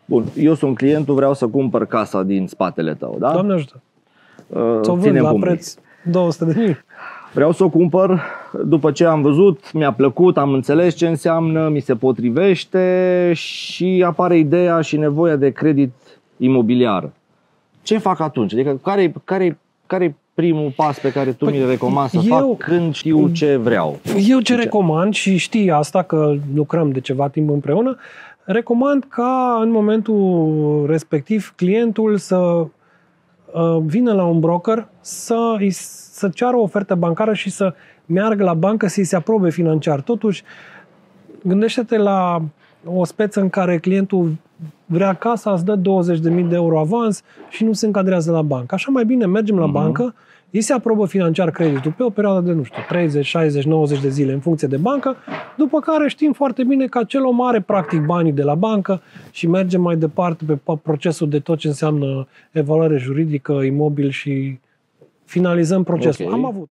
Bun, eu sunt clientul, vreau să cumpăr casa din spatele tău, da? Doamne ajută. Ți-o vând la preț 200.000. Vreau să o cumpăr, după ce am văzut, mi-a plăcut, am înțeles ce înseamnă, mi se potrivește și apare ideea și nevoia de credit imobiliar. Ce fac atunci? Adică care-i primul pas pe care tu mi-l recomand să fac când știu ce vreau? Eu ce recomand, și știi asta că lucrăm de ceva timp împreună, recomand ca în momentul respectiv clientul să vină la un broker, să ceară o ofertă bancară și să meargă la bancă să-i se aprobe financiar. Totuși, gândește-te la o speță în care clientul vrea casa, îți dă 20.000 de euro avans și nu se încadrează la bancă. Așa mai bine mergem la bancă, ei se aprobă financiar creditul pe o perioadă de, nu știu, 30, 60, 90 de zile în funcție de bancă, după care știm foarte bine că acel om are practic banii de la bancă și mergem mai departe pe procesul de tot ce înseamnă evaluare juridică, imobil și finalizăm procesul. Okay. Am avut